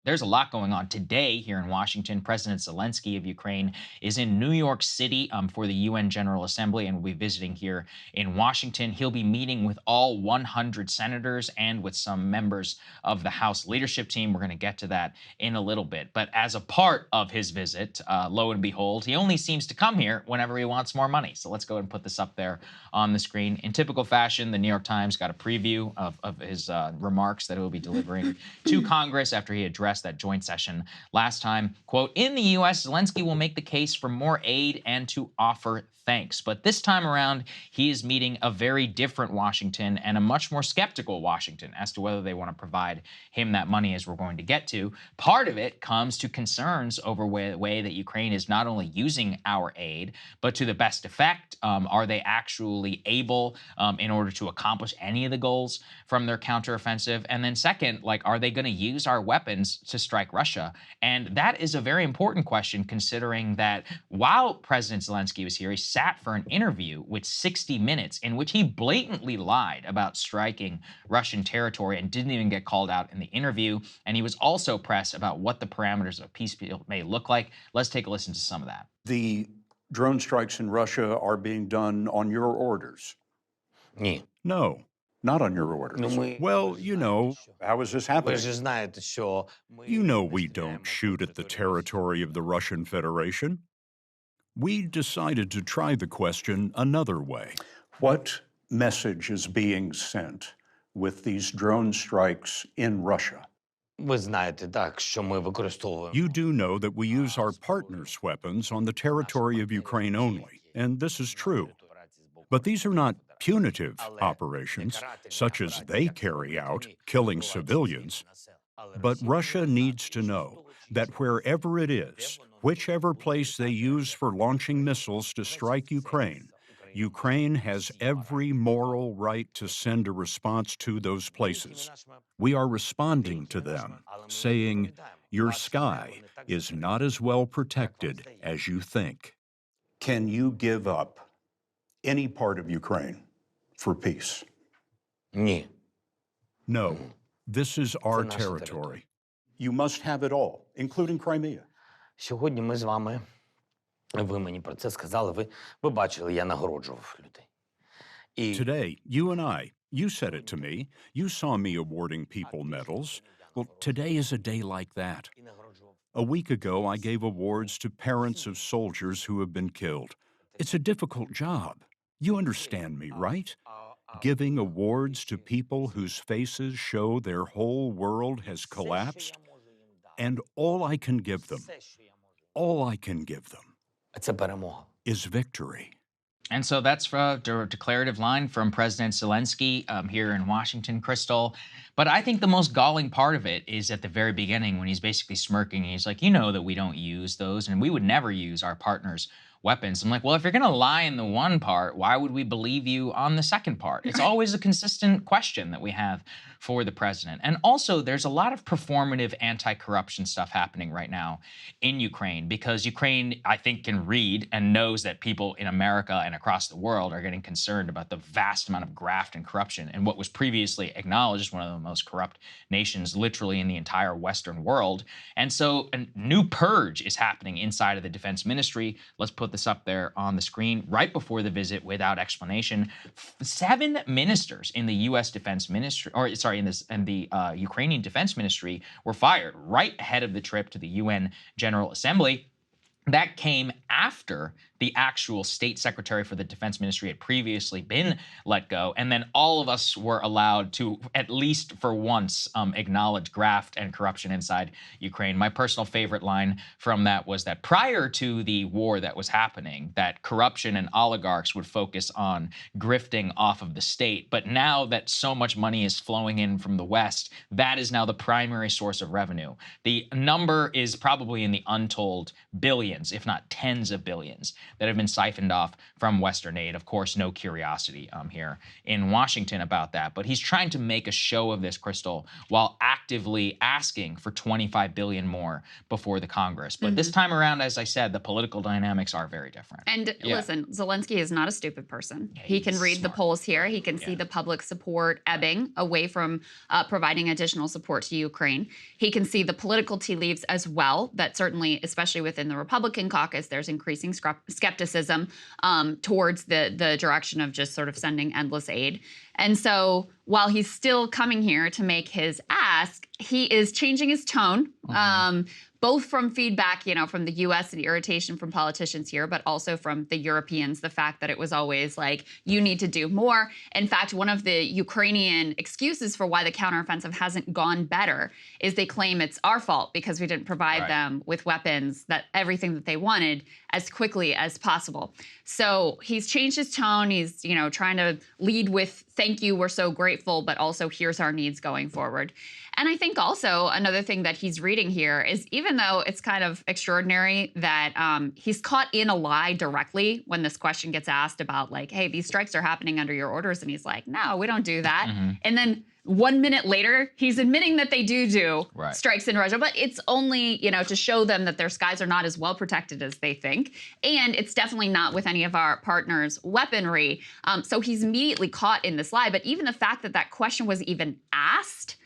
There's a lot going on today here in Washington. President Zelensky of Ukraine is in New York City for the UN General Assembly and will be visiting here in Washington. He'll be meeting with all 100 senators and with some members of the House leadership team. We're going to get to that in a little bit. But as a part of his visit, lo and behold, he only seems to come here whenever he wants more money. So let's go ahead and put this up there on the screen. In typical fashion, the New York Times got a preview of his remarks that he'll be delivering to Congress after he addressed that joint session last time. Quote, in the U.S., Zelensky will make the case for more aid and to offer thanks. But this time around, he is meeting a very different Washington and a much more skeptical Washington as to whether they want to provide him that money, as we're going to get to. Part of it comes to concerns over the way that Ukraine is not only using our aid, but to the best effect. Are they actually able, in order to accomplish any of the goals from their counteroffensive? And then second, like, are they going to use our weapons to strike Russia? And that is a very important question, considering that while President Zelensky was here, he sat for an interview with 60 Minutes in which he blatantly lied about striking Russian territory and didn't even get called out in the interview. And he was also pressed about what the parameters of a peace deal may look like. Let's take a listen to some of that. The drone strikes in Russia are being done on your orders. Ні. No, not on your orders. Well, you know, How is this Ви happening? ж знаєте, що you know we don't shoot at the territory of the Russian Federation. We decided to try the question another way. What message is being sent with these drone strikes in Russia? Ви знаєте, так, що ми використовуємо. You do know that we use our partners' weapons on the territory of Ukraine only, and this is true. But these are not punitive operations, such as they carry out, killing civilians. But Russia needs to know that wherever it is, whichever place they use for launching missiles to strike Ukraine, Ukraine has every moral right to send a response to those places. We are responding to them, saying, your sky is not as well protected as you think. Can you give up any part of Ukraine for peace? Ні. No, this is our naša territory. You must have it all, including Crimea. Сьогодні ми з вами, ви мені про це сказали, ви бачили, я нагороджував людей. І Today, you and I, you said it to me, you saw me awarding people medals. Well, today is a day like that. A week ago, I gave awards to parents of soldiers who have been killed. It's a difficult job. You understand me, right? Giving awards to people whose faces show their whole world has collapsed. And all I can give them, це перемога. is victory. And so that's a declarative line from President Zelensky here in Washington, Krystal. But I think the most galling part of it is at the very beginning when he's basically smirking. He's like, you know that we don't use those and we would never use our partners' weapons. I'm like, well, if you're going to lie in the one part, why would we believe you on the second part? It's always a consistent question that we have for the president. And also, there's a lot of performative anti-corruption stuff happening right now in Ukraine because Ukraine, I think, can read and knows that people in America and across the world are getting concerned about the vast amount of graft and corruption in what was previously acknowledged as one of the most corrupt nations literally in the entire Western world. And so a new purge is happening inside of the defense ministry. Let's put this up there on the screen right before the visit without explanation. 7 ministers in the U.S. defense ministry, or sorry, in the Ukrainian defense ministry were fired right ahead of the trip to the UN General Assembly. That came after the actual state secretary for the defense ministry had previously been let go. And then all of us were allowed to, at least for once, acknowledge graft and corruption inside Ukraine. My personal favorite line from that was that prior to the war that was happening, that corruption and oligarchs would focus on grifting off of the state. But now that so much money is flowing in from the West, that is now the primary source of revenue. The number is probably in the untold billions. billions, if not tens of billions, that have been siphoned off from Western aid. Of course, no curiosity here in Washington about that. But he's trying to make a show of this, Krystal, while actively asking for $25 billion more before the Congress. But this time around, as I said, the political dynamics are very different. And listen, Zelensky is not a stupid person. Yeah, he can read the smart. polls here. He can see the public support ebbing away from providing additional support to Ukraine. He can see the political tea leaves as well, that certainly, especially within the Republican caucus, there's increasing skepticism towards the direction of just sort of sending endless aid. And so while he's still coming here to make his ask, he is changing his tone, both from feedback, from the U.S. and irritation from politicians here, but also from the Europeans, the fact that it was always like, you need to do more. In fact, one of the Ukrainian excuses for why the counteroffensive hasn't gone better is they claim it's our fault because we didn't provide them with weapons, that everything that they wanted as quickly as possible. So he's changed his tone. He's, trying to lead with, thank you, we're so grateful, but also here's our needs going forward. And I think also another thing that he's reading here is, even though it's kind of extraordinary that he's caught in a lie directly when this question gets asked about, like, hey, these strikes are happening under your orders. And he's like, no, we don't do that. And then 1 minute later, he's admitting that they do strikes in Russia. But it's only, to show them that their skies are not as well protected as they think. And it's definitely not with any of our partners' weaponry. So he's immediately caught in this lie. But even the fact that that question was even asked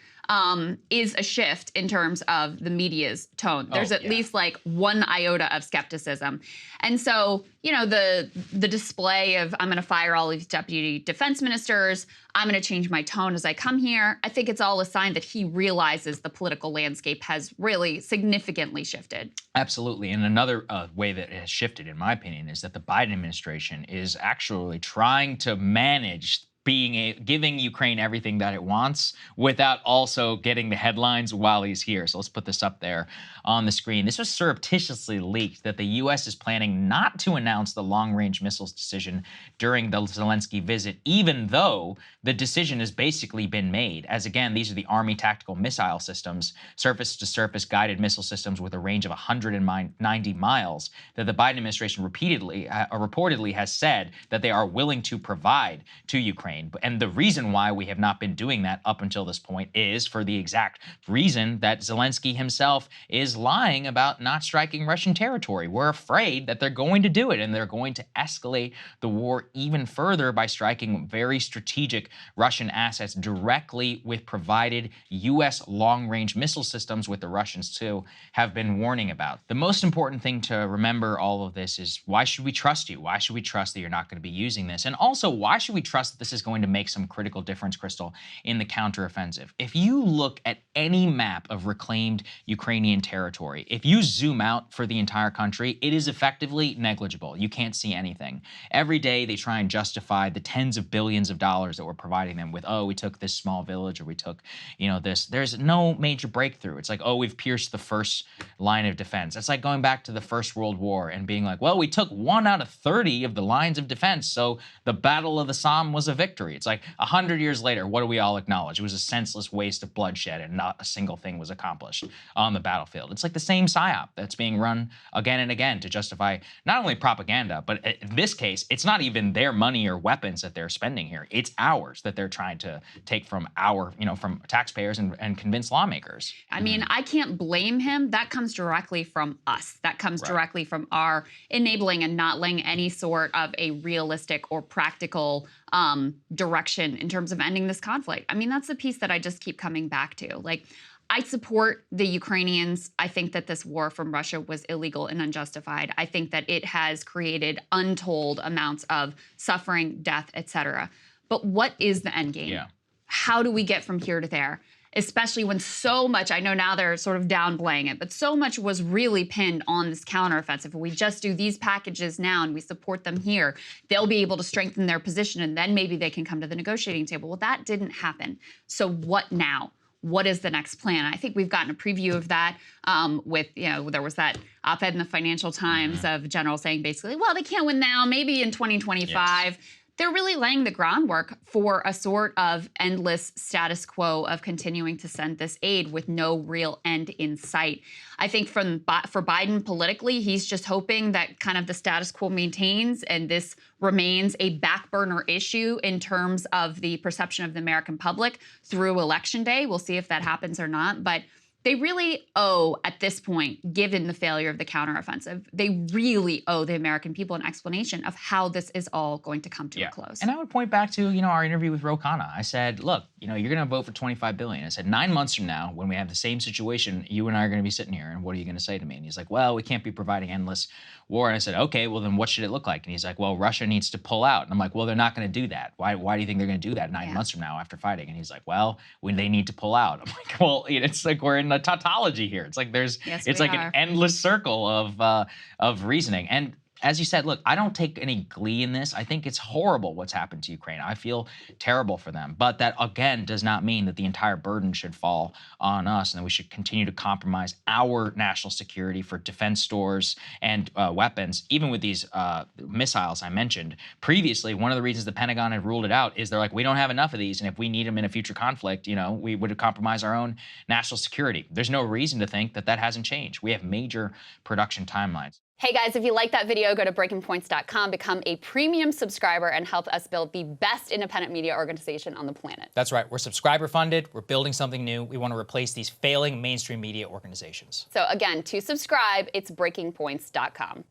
is a shift in terms of the media's tone. There's at least like one iota of skepticism. And so, the display of, I'm going to fire all these deputy defense ministers, I'm going to change my tone as I come here, I think it's all a sign that he realizes the political landscape has really significantly shifted. Absolutely. And another way that it has shifted, in my opinion, is that the Biden administration is actually trying to manage giving Ukraine everything that it wants without also getting the headlines while he's here. So let's put this up there on the screen. This was surreptitiously leaked that the U.S. is planning not to announce the long-range missiles decision during the Zelensky visit, even though the decision has basically been made. As again, these are the Army tactical missile systems, surface-to-surface guided missile systems with a range of 190 miles that the Biden administration reportedly has said that they are willing to provide to Ukraine. And the reason why we have not been doing that up until this point is for the exact reason that Zelensky himself is lying about not striking Russian territory. We're afraid that they're going to do it, and they're going to escalate the war even further by striking very strategic Russian assets directly with provided U.S. long-range missile systems, with the Russians too have been warning about. The most important thing to remember all of this is, why should we trust you? Why should we trust that you're not going to be using this? And also, why should we trust that this is going to make some critical difference, Krystal, in the counteroffensive? If you look at any map of reclaimed Ukrainian territory, if you zoom out for the entire country, it is effectively negligible. You can't see anything. Every day they try and justify the tens of billions of dollars that we're providing them with, we took this small village, or we took, this. There's no major breakthrough. It's like, we've pierced the first line of defense. It's like going back to the First World War and being like, we took 1 out of 30 of the lines of defense, so the Battle of the Somme was a victory. It's like 100 years later, what do we all acknowledge? It was a senseless waste of bloodshed, and not a single thing was accomplished on the battlefield. It's like the same psyop that's being run again and again to justify not only propaganda, but in this case, it's not even their money or weapons that they're spending here. It's ours that they're trying to take from from taxpayers and convince lawmakers. I mean, I can't blame him. That comes directly from us. That comes directly from our enabling and not letting any sort of a realistic or practical direction in terms of ending this conflict. I mean, that's the piece that I just keep coming back to. Like, I support the Ukrainians. I think that this war from Russia was illegal and unjustified. I think that it has created untold amounts of suffering, death, etc. But what is the end game? How do we get from here to there? Especially when so much, I know now they're sort of downplaying it, but so much was really pinned on this counteroffensive. If we just do these packages now and we support them here, they'll be able to strengthen their position, and then maybe they can come to the negotiating table. Well, that didn't happen. So what now? What is the next plan? I think we've gotten a preview of that with, there was that op-ed in the Financial Times of a general saying basically, well, they can't win now, maybe in 2025. Yes. they're really laying the groundwork for a sort of endless status quo of continuing to send this aid with no real end in sight. I think for Biden politically, he's just hoping that kind of the status quo maintains and this remains a back burner issue in terms of the perception of the American public through Election Day. We'll see if that happens or not. But they really owe, at this point, given the failure of the counteroffensive, they really owe the American people an explanation of how this is all going to come to a close. And I would point back to, our interview with Ro Khanna. I said, look, you're going to vote for $25 billion. I said, 9 months from now, when we have the same situation, you and I are going to be sitting here, and what are you going to say to me? And he's like, well, we can't be providing endless war. And I said, okay, well, then what should it look like? And he's like, well, Russia needs to pull out. And I'm like, well, they're not going to do that. Why do you think they're going to do that 9 months from now after fighting? And he's like, well, when they need to pull out. I'm like, well, it's like we're in a tautology here. It's like it's like an endless circle of reasoning. And as you said, look, I don't take any glee in this. I think it's horrible what's happened to Ukraine. I feel terrible for them. But that, again, does not mean that the entire burden should fall on us and that we should continue to compromise our national security for defense stores and weapons. Even with these missiles I mentioned previously, one of the reasons the Pentagon had ruled it out is they're like, we don't have enough of these. And if we need them in a future conflict, we would compromise our own national security. There's no reason to think that that hasn't changed. We have major production timelines. Hey guys, if you like that video, go to breakingpoints.com, become a premium subscriber, and help us build the best independent media organization on the planet. That's right. We're subscriber funded. We're building something new. We want to replace these failing mainstream media organizations. So again, to subscribe, it's breakingpoints.com.